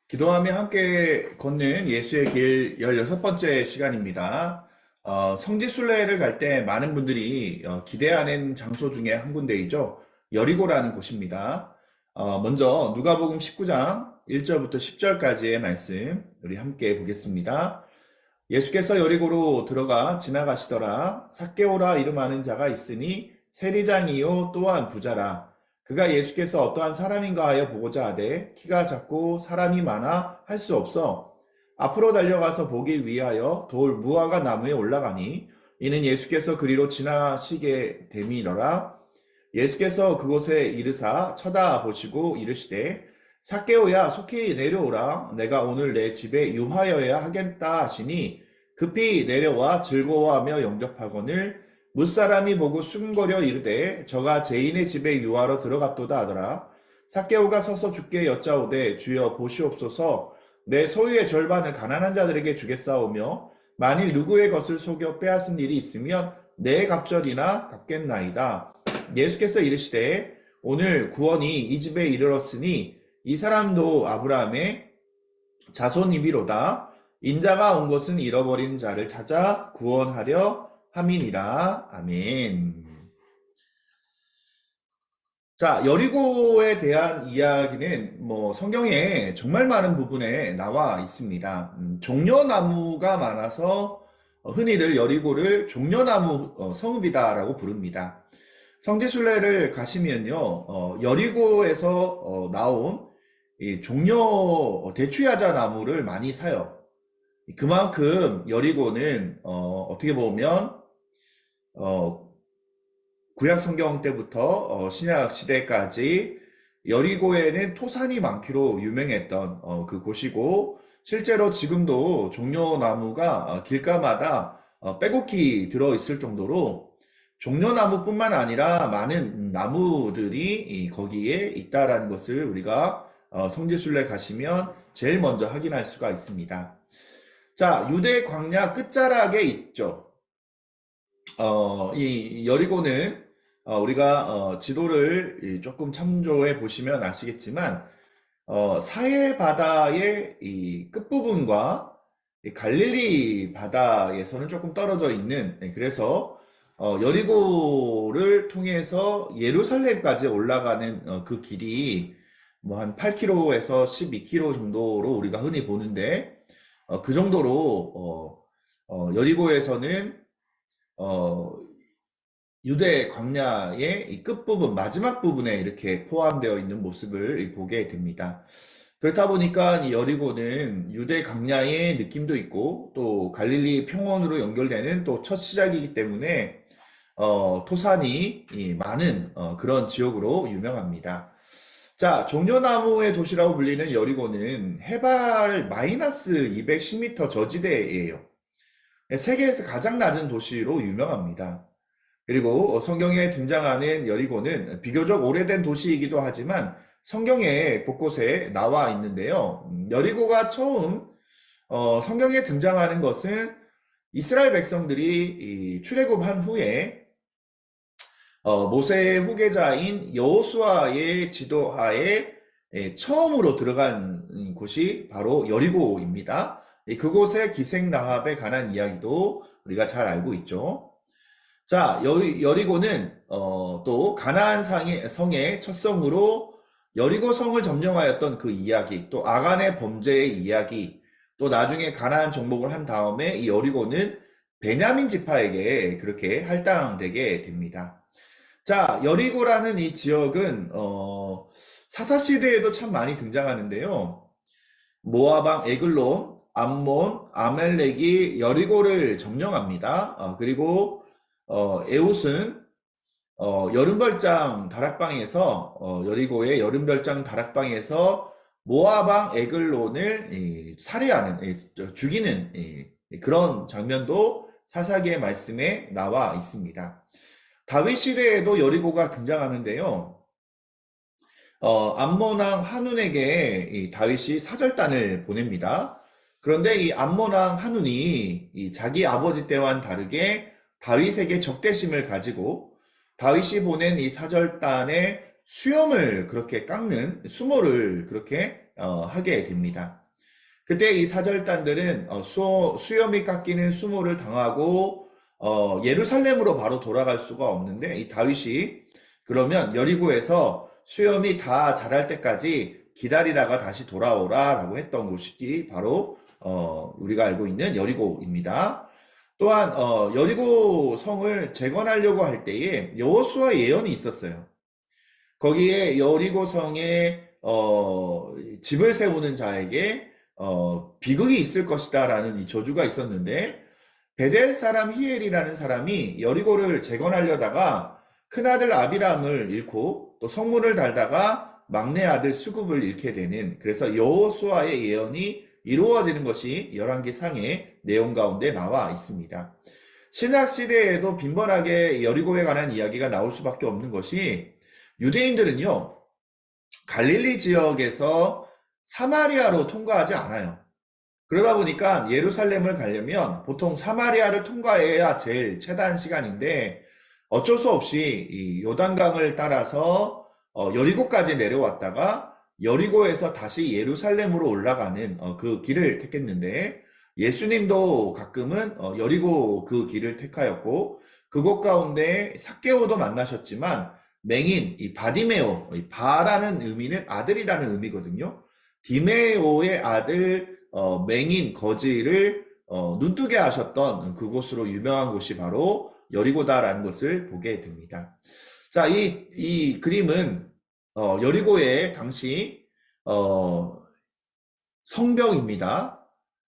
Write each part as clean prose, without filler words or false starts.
기도하며 함께 걷는 예수의 길 16번째 시간입니다. 성지순례를 갈 때 많은 분들이 기대하는 장소 중에 한 군데이죠. 여리고라는 곳입니다. 먼저 누가복음 19장 1절부터 10절까지의 말씀 우리 함께 보겠습니다. 예수께서 여리고로 들어가 지나가시더라. 삭개오라 이름하는 자가 있으니 세리장이요 또한 부자라. 그가 예수께서 어떠한 사람인가 하여 보고자 하되 키가 작고 사람이 많아 할 수 없어 앞으로 달려가서 보기 위하여 돌 무화과 나무에 올라가니 이는 예수께서 그리로 지나시게 됨이러라. 예수께서 그곳에 이르사 쳐다보시고 이르시되 삭개오야 속히 내려오라. 내가 오늘 내 집에 유하여야 하겠다 하시니 급히 내려와 즐거워하며 영접하거늘 무사람이 보고 수군거려 이르되 저가 죄인의 집에 유하러 들어갔도다 하더라. 삭개오가 서서 주께 여짜오되 주여 보시옵소서 내 소유의 절반을 가난한 자들에게 주겠사오며 만일 누구의 것을 속여 빼앗은 일이 있으면 내 갑절이나 갚겠나이다. 예수께서 이르시되 오늘 구원이 이 집에 이르렀으니 이 사람도 아브라함의 자손이미로다. 인자가 온 것은 잃어버린 자를 찾아 구원하려 함이니라. 아멘. 자, 여리고에 대한 이야기는 성경에 정말 많은 부분에 나와 있습니다. 종려나무가 많아서 흔히들 여리고를 종려나무 성읍이다라고 부릅니다. 성지순례를 가시면요, 여리고에서 나온 이 종려 대추야자 나무를 많이 사요. 그만큼 여리고는 어떻게 보면 구약 성경 때부터 신약 시대까지 여리고에는 토산이 많기로 유명했던 그 곳이고, 실제로 지금도 종려나무가 길가마다 빼곡히 들어있을 정도로 종려나무뿐만 아니라 많은 나무들이 거기에 있다라는 것을 우리가 성지순례 가시면 제일 먼저 확인할 수가 있습니다. 자, 유대 광야 끝자락에 있죠. 이 여리고는 우리가 지도를 조금 참조해 보시면 아시겠지만 사해 바다의 이 끝부분과 이 갈릴리 바다에서는 조금 떨어져 있는, 그래서 여리고를 통해서 예루살렘까지 올라가는 그 길이 뭐 한 8km에서 12km 정도로 우리가 흔히 보는데, 그 정도로 여리고에서는 유대 광야의 이 끝부분, 마지막 부분에 이렇게 포함되어 있는 모습을 보게 됩니다. 그렇다 보니까 이 여리고는 유대 광야의 느낌도 있고 또 갈릴리 평원으로 연결되는 또 첫 시작이기 때문에 토산이 많은 그런 지역으로 유명합니다. 자, 종려나무의 도시라고 불리는 여리고는 해발 마이너스 210m 저지대예요. 세계에서 가장 낮은 도시로 유명합니다. 그리고 성경에 등장하는 여리고는 비교적 오래된 도시이기도 하지만 성경에 곳곳에 나와 있는데요. 여리고가 처음 성경에 등장하는 것은 이스라엘 백성들이 출애굽한 후에 모세의 후계자인 여호수아의 지도하에 처음으로 들어간 곳이 바로 여리고입니다. 그곳의 기생 라합에 관한 이야기도 우리가 잘 알고 있죠. 자, 여리고는 또 가나안 성의 첫 성으로 여리고 성을 점령하였던 그 이야기, 또 아간의 범죄의 이야기, 또 나중에 가나안 정복을 한 다음에 이 여리고는 베냐민 지파에게 그렇게 할당되게 됩니다. 자, 여리고라는 이 지역은 사사시대에도 참 많이 등장하는데요. 모압 왕 에글론, 암몬, 아멜렉이 여리고를 점령합니다. 그리고 에웃은 여름별장 다락방에서 여리고의 여름별장 다락방에서 모압 왕 에글론을 살해하는, 죽이는 그런 장면도 사사기의 말씀에 나와 있습니다. 다윗 시대에도 여리고가 등장하는데요. 암몬 왕 한운에게 이 다윗이 사절단을 보냅니다. 그런데 이 암몬 왕 한운이 이 자기 아버지 때와는 다르게 다윗에게 적대심을 가지고 다윗이 보낸 이 사절단의 수염을 그렇게 깎는 수모를 그렇게 하게 됩니다. 그때 이 사절단들은 수염이 깎이는 수모를 당하고 예루살렘으로 바로 돌아갈 수가 없는데 이 다윗이 그러면 여리고에서 수염이 다 자랄 때까지 기다리다가 다시 돌아오라라고 했던 곳이 바로 우리가 알고 있는 여리고입니다. 또한 여리고 성을 재건하려고 할 때에 여호수아 예언이 있었어요. 거기에 여리고성에 집을 세우는 자에게 비극이 있을 것이다라는 이 저주가 있었는데 베델 사람 히엘이라는 사람이 여리고를 재건하려다가 큰아들 아비람을 잃고 또 성문을 달다가 막내 아들 수굽을 잃게 되는, 그래서 여호수아의 예언이 이루어지는 것이 열왕기상의 내용 가운데 나와 있습니다. 신약 시대에도 빈번하게 여리고에 관한 이야기가 나올 수밖에 없는 것이, 유대인들은요 갈릴리 지역에서 사마리아로 통과하지 않아요. 그러다 보니까 예루살렘을 가려면 보통 사마리아를 통과해야 제일 최단 시간인데 어쩔 수 없이 이 요단강을 따라서 여리고까지 내려왔다가 여리고에서 다시 예루살렘으로 올라가는 그 길을 택했는데, 예수님도 가끔은 여리고 그 길을 택하였고 그곳 가운데 삭개오도 만나셨지만 맹인 이 바디메오, 이 바라는 의미는 아들이라는 의미거든요. 디메오의 아들 맹인 거지를 눈뜨게 하셨던 그곳으로 유명한 곳이 바로 여리고다라는 것을 보게 됩니다. 자, 이 그림은 여리고의 당시 성벽입니다.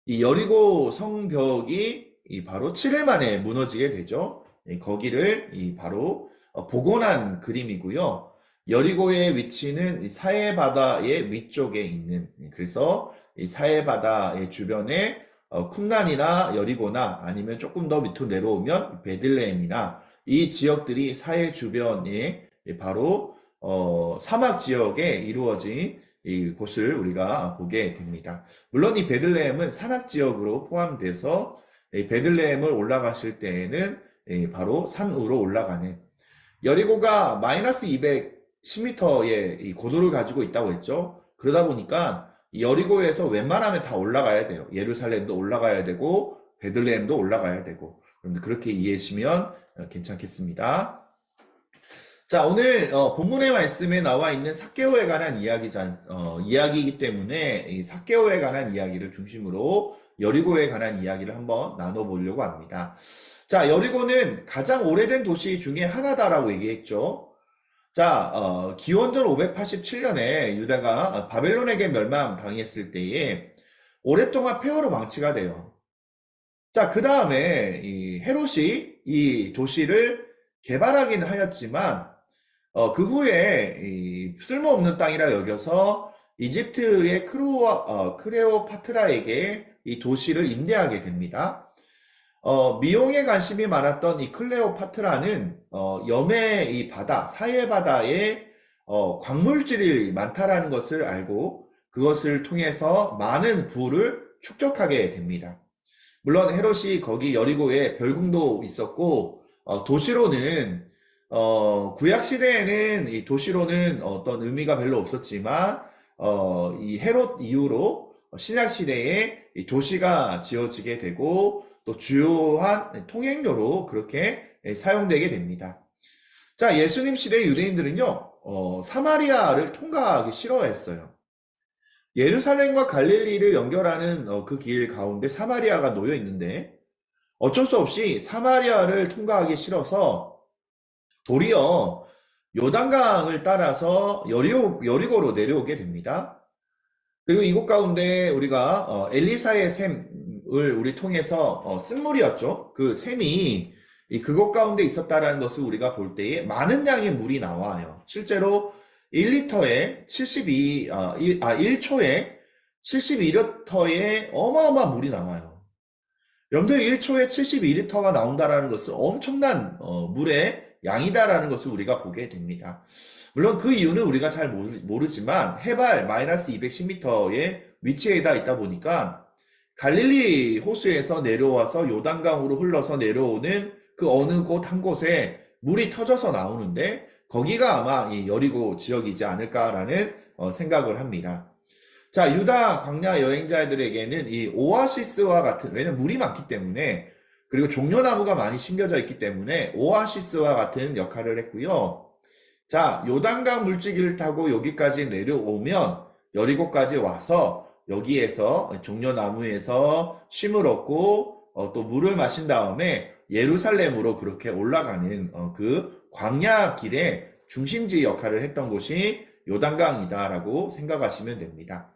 이 여리고 성벽이 바로 7일 만에 무너지게 되죠. 거기를 바로 복원한 그림이고요. 여리고의 위치는 사해 바다의 위쪽에 있는, 그래서 이 사해 바다의 주변에 쿰란이나 여리고나 아니면 조금 더 밑으로 내려오면 베들레헴이나 이 지역들이 사해 주변에 바로 사막 지역에 이루어진 이 곳을 우리가 보게 됩니다. 물론 이 베들레헴은 산악 지역으로 포함돼서 베들레헴을 올라가실 때에는 바로 산으로 올라가는, 여리고가 마이너스 210m의 고도를 가지고 있다고 했죠. 그러다 보니까 여리고에서 웬만하면 다 올라가야 돼요. 예루살렘도 올라가야 되고 베들레헴도 올라가야 되고. 그런데 그렇게 이해하시면 괜찮겠습니다. 자, 오늘 본문의 말씀에 나와 있는 삭개오에 관한 이야기이기 때문에 이 삭개오에 관한 이야기를 중심으로 여리고에 관한 이야기를 한번 나눠보려고 합니다. 자, 여리고는 가장 오래된 도시 중에 하나다라고 얘기했죠. 자, 기원전 587년에 유다가 바벨론에게 멸망당했을 때에 오랫동안 폐허로 망치가 돼요. 자, 그 다음에 이 헤롯이 이 도시를 개발하긴 하였지만 그 후에 이 쓸모없는 땅이라 여겨서 이집트의 크레오파트라에게 이 도시를 임대하게 됩니다. 미용에 관심이 많았던 이 클레오파트라는 염해 이 바다, 사해 바다에 광물질이 많다라는 것을 알고 그것을 통해서 많은 부를 축적하게 됩니다. 물론 헤롯이 거기 여리고에 별궁도 있었고 도시로는 구약 시대에는 이 도시로는 어떤 의미가 별로 없었지만 이 헤롯 이후로 신약 시대에 이 도시가 지어지게 되고 또 주요한 통행로로 그렇게 사용되게 됩니다. 자, 예수님 시대 유대인들은요, 사마리아를 통과하기 싫어했어요. 예루살렘과 갈릴리를 연결하는 그 길 가운데 사마리아가 놓여 있는데 어쩔 수 없이 사마리아를 통과하기 싫어서 도리어 요단강을 따라서 여리고로 내려오게 됩니다. 그리고 이곳 가운데 우리가 엘리사의 샘을 우리 통해서 쓴물이었죠. 그 샘이 그곳 가운데 있었다라는 것을 우리가 볼 때에 많은 양의 물이 나와요. 실제로 1리터에 1초에 72리터의 어마어마한 물이 나와요. 여러분들 1초에 72리터가 나온다라는 것은 엄청난 물의 양이다라는 것을 우리가 보게 됩니다. 물론 그 이유는 우리가 잘 모르지만 해발 마이너스 210m의 위치에 있다 보니까 갈릴리 호수에서 내려와서 요단강으로 흘러서 내려오는 그 어느 곳 한 곳에 물이 터져서 나오는데 거기가 아마 이 여리고 지역이지 않을까라는 생각을 합니다. 자, 유다 광야 여행자들에게는 이 오아시스와 같은, 왜냐면 물이 많기 때문에, 그리고 종려나무가 많이 심겨져 있기 때문에 오아시스와 같은 역할을 했고요. 자, 요단강 물지기를 타고 여기까지 내려오면 여리고까지 와서 여기에서 종려나무에서 쉼을 얻고 또 물을 마신 다음에 예루살렘으로 그렇게 올라가는 그 광야 길의 중심지 역할을 했던 곳이 요단강이다라고 생각하시면 됩니다.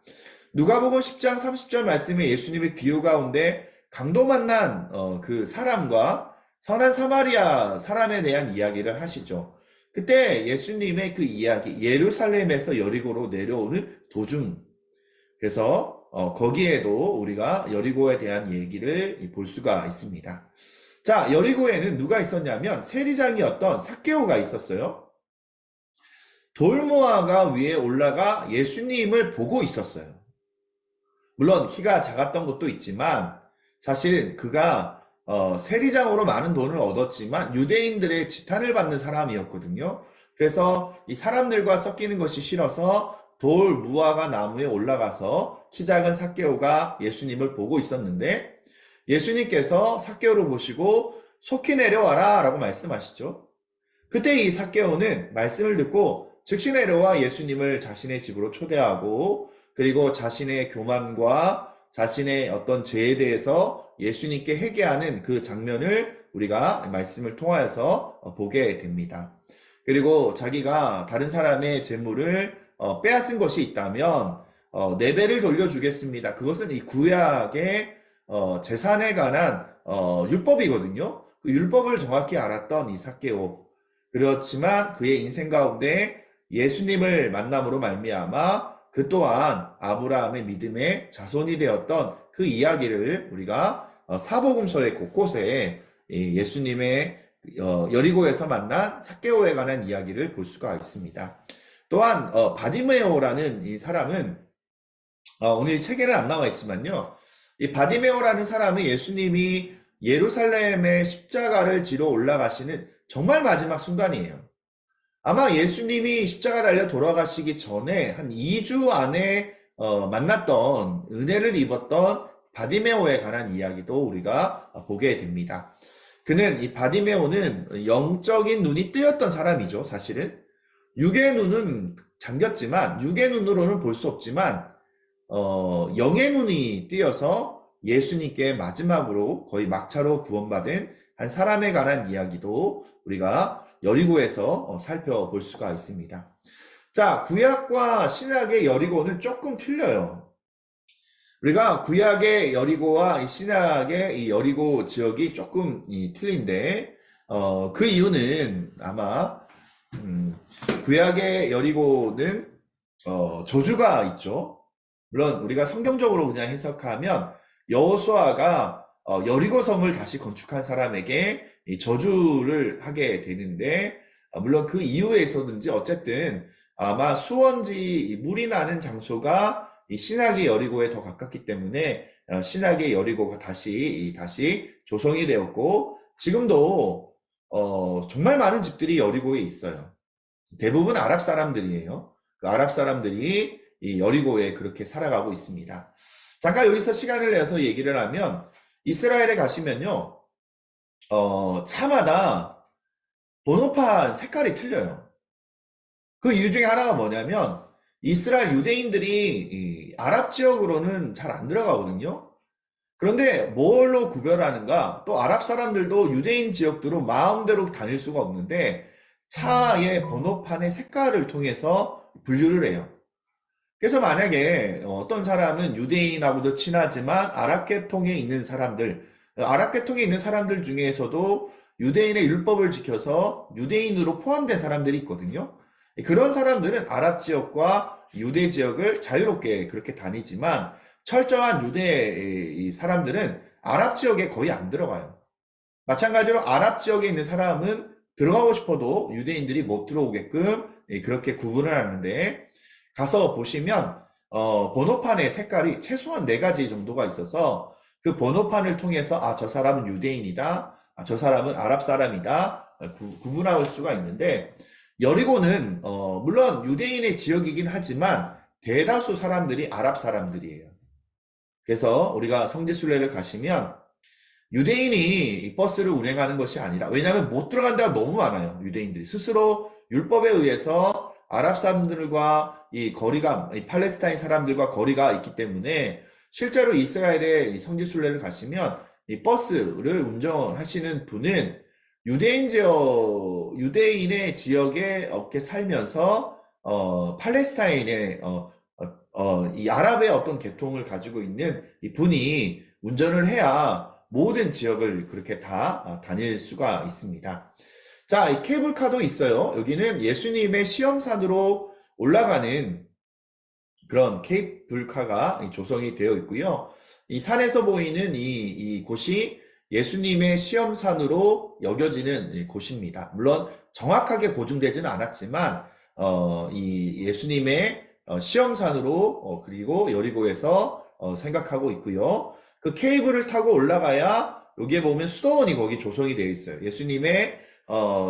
누가복음 10장 30절 말씀에 예수님의 비유 가운데 강도 만난 그 사람과 선한 사마리아 사람에 대한 이야기를 하시죠. 그때 예수님의 그 이야기, 예루살렘에서 여리고로 내려오는 도중, 그래서 거기에도 우리가 여리고에 대한 얘기를 볼 수가 있습니다. 자, 여리고에는 누가 있었냐면 세리장이었던 삭개오가 있었어요. 돌무화과 위에 올라가 예수님을 보고 있었어요. 물론 키가 작았던 것도 있지만 사실 그가 세리장으로 많은 돈을 얻었지만 유대인들의 지탄을 받는 사람이었거든요. 그래서 이 사람들과 섞이는 것이 싫어서 돌 무화과 나무에 올라가서 키 작은 삭개오가 예수님을 보고 있었는데 예수님께서 삭개오를 보시고 속히 내려와라 라고 말씀하시죠. 그때 이 삭개오는 말씀을 듣고 즉시 내려와 예수님을 자신의 집으로 초대하고 그리고 자신의 교만과 자신의 어떤 죄에 대해서 예수님께 회개하는 그 장면을 우리가 말씀을 통하여서 보게 됩니다. 그리고 자기가 다른 사람의 재물을 빼앗은 것이 있다면 4배를 돌려주겠습니다. 그것은 이 구약의 재산에 관한 율법이거든요. 그 율법을 정확히 알았던 이 삭개오. 그렇지만 그의 인생 가운데 예수님을 만남으로 말미암아 그 또한 아브라함의 믿음의 자손이 되었던 그 이야기를 우리가 사복음서의 곳곳에 예수님의 여리고에서 만난 삭개오에 관한 이야기를 볼 수가 있습니다. 또한 바디메오라는 이 사람은 오늘 책에는 안 나와 있지만요. 이 바디메오라는 사람은 예수님이 예루살렘의 십자가를 지러 올라가시는 정말 마지막 순간이에요. 아마 예수님이 십자가 달려 돌아가시기 전에 한 2주 안에 만났던 은혜를 입었던 바디메오에 관한 이야기도 우리가 보게 됩니다. 그는 이 바디메오는 영적인 눈이 뜨였던 사람이죠. 사실은 육의 눈은 잠겼지만 육의 눈으로는 볼 수 없지만 영의 눈이 뜨여서 예수님께 마지막으로 거의 막차로 구원받은 한 사람에 관한 이야기도 우리가 여리고에서 살펴볼 수가 있습니다. 자, 구약과 신약의 여리고는 조금 틀려요. 우리가 구약의 여리고와 신약의 이 여리고 지역이 조금 틀린데 그 이유는 아마 구약의 여리고는 저주가 있죠. 물론 우리가 성경적으로 그냥 해석하면 여호수아가 여리고성을 다시 건축한 사람에게 저주를 하게 되는데 물론 그 이유에 있었든지 어쨌든 아마 수원지 물이 나는 장소가 이 신약의 여리고에 더 가깝기 때문에 신약의 여리고가 다시 조성이 되었고 지금도 정말 많은 집들이 여리고에 있어요. 대부분 아랍 사람들이에요. 그 아랍 사람들이 이 여리고에 그렇게 살아가고 있습니다. 잠깐 여기서 시간을 내서 얘기를 하면 이스라엘에 가시면요. 차마다 번호판 색깔이 틀려요. 그 이유 중에 하나가 뭐냐면 이스라엘 유대인들이 이 아랍 지역으로는 잘 안 들어가거든요. 그런데 뭘로 구별하는가? 또 아랍 사람들도 유대인 지역들로 마음대로 다닐 수가 없는데 차의 번호판의 색깔을 통해서 분류를 해요. 그래서 만약에 어떤 사람은 유대인하고도 친하지만 아랍 계통에 있는 사람들, 아랍 계통에 있는 사람들 중에서도 유대인의 율법을 지켜서 유대인으로 포함된 사람들이 있거든요. 그런 사람들은 아랍 지역과 유대 지역을 자유롭게 그렇게 다니지만 철저한 유대 사람들은 아랍 지역에 거의 안 들어가요. 마찬가지로 아랍 지역에 있는 사람은 들어가고 싶어도 유대인들이 못 들어오게끔 그렇게 구분을 하는데 가서 보시면 번호판의 색깔이 최소한 4가지 정도가 있어서 그 번호판을 통해서 저 사람은 유대인이다, 저 사람은 아랍 사람이다 구분할 수가 있는데 여리고는 물론 유대인의 지역이긴 하지만 대다수 사람들이 아랍 사람들이에요. 그래서 우리가 성지순례를 가시면 유대인이 이 버스를 운행하는 것이 아니라, 왜냐하면 못 들어간 데가 너무 많아요. 유대인들이 스스로 율법에 의해서 아랍 사람들과 이 거리가, 이 팔레스타인 사람들과 거리가 있기 때문에 실제로 이스라엘의 이 성지순례를 가시면 이 버스를 운전하시는 분은 유대인의 지역에 이렇게 살면서 팔레스타인의 이 아랍의 어떤 계통을 가지고 있는 이 분이 운전을 해야 모든 지역을 그렇게 다 다닐 수가 있습니다. 자, 이 케이블카도 있어요. 여기는 예수님의 시험산으로 올라가는 그런 케이블카가 조성이 되어 있고요. 이 산에서 보이는 이 곳이 예수님의 시험산으로 여겨지는 곳입니다. 물론 정확하게 고증되지는 않았지만 이 예수님의 시험산으로 그리고 여리고에서 생각하고 있고요. 그 케이블을 타고 올라가야 여기에 보면 수도원이 거기 조성이 되어 있어요. 예수님의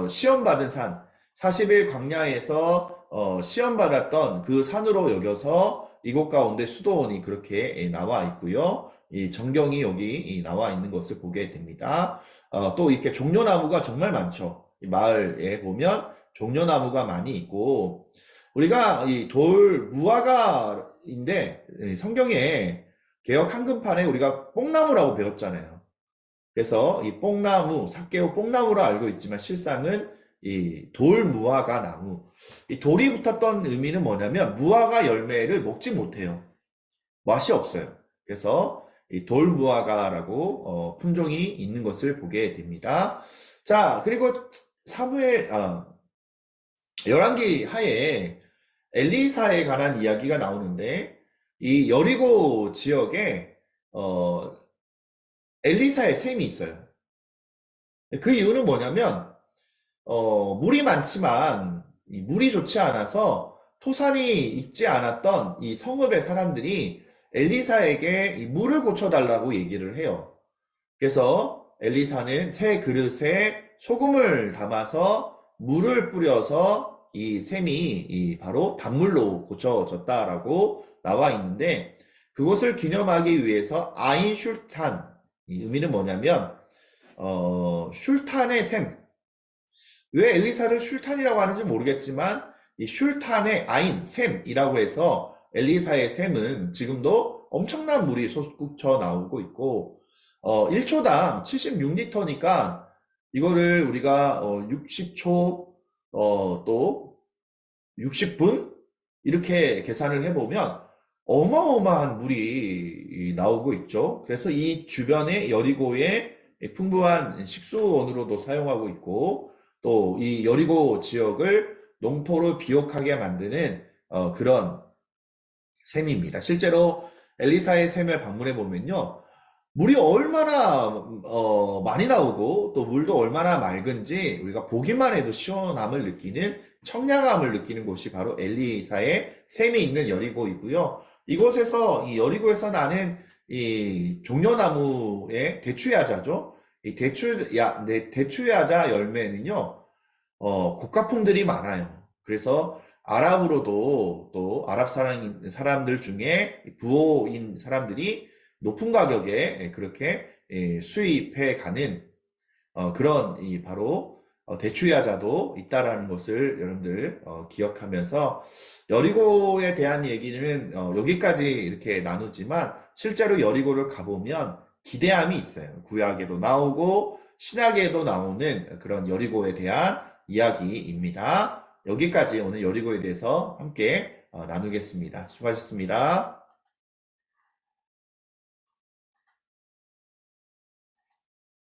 시험받은 산, 40일 광야에서 시험받았던 그 산으로 여겨서 이곳 가운데 수도원이 그렇게 나와 있고요. 이 전경이 여기 나와 있는 것을 보게 됩니다. 또 이렇게 종려나무가 정말 많죠. 이 마을에 보면 종려나무가 많이 있고, 우리가 이 돌 무화과인데 성경에 개역 한글판에 우리가 뽕나무라고 배웠잖아요. 그래서 이 뽕나무, 삭개오 뽕나무로 알고 있지만 실상은 이 돌 무화과 나무. 이 돌이 붙었던 의미는 뭐냐면 무화과 열매를 먹지 못해요. 맛이 없어요. 그래서 이 돌 무화과라고 품종이 있는 것을 보게 됩니다. 자, 그리고 사무엘 열왕기 하에 엘리사에 관한 이야기가 나오는데 이 여리고 지역에 엘리사의 샘이 있어요. 그 이유는 뭐냐면 물이 많지만 이 물이 좋지 않아서 토산이 익지 않았던 이 성읍의 사람들이 엘리사에게 이 물을 고쳐달라고 얘기를 해요. 그래서 엘리사는 새 그릇에 소금을 담아서 물을 뿌려서 이 샘이 바로 단물로 고쳐졌다라고 나와 있는데, 그것을 기념하기 위해서 아인 슐탄, 이 의미는 뭐냐면 슐탄의 샘. 왜 엘리사를 슐탄이라고 하는지 모르겠지만 이 슐탄의 아인 샘이라고 해서 엘리사의 샘은 지금도 엄청난 물이 솟구쳐 나오고 있고 1초당 76리터니까 이거를 우리가 60초 또 60분 이렇게 계산을 해보면 어마어마한 물이 나오고 있죠. 그래서 이 주변의 여리고에 풍부한 식수원으로도 사용하고 있고, 또 이 여리고 지역을 농토로 비옥하게 만드는 그런 샘입니다. 실제로 엘리사의 샘을 방문해 보면요, 물이 얼마나 많이 나오고 또 물도 얼마나 맑은지 우리가 보기만 해도 시원함을 느끼는, 청량함을 느끼는 곳이 바로 엘리사의 샘이 있는 여리고이고요. 이곳에서 이 여리고에서 나는 이 종려나무의 대추야자죠. 이 대추야자 열매는요, 고가품들이 많아요. 그래서 아랍으로도 또 아랍 사람들 중에 부호인 사람들이 높은 가격에 그렇게 수입해 가는 그런 바로 대추야자도 있다라는 것을 여러분들 기억하면서, 여리고에 대한 얘기는 여기까지 이렇게 나누지만 실제로 여리고를 가보면 기대함이 있어요. 구약에도 나오고 신약에도 나오는 그런 여리고에 대한 이야기입니다. 여기까지 오늘 여리고에 대해서 함께 나누겠습니다. 수고하셨습니다.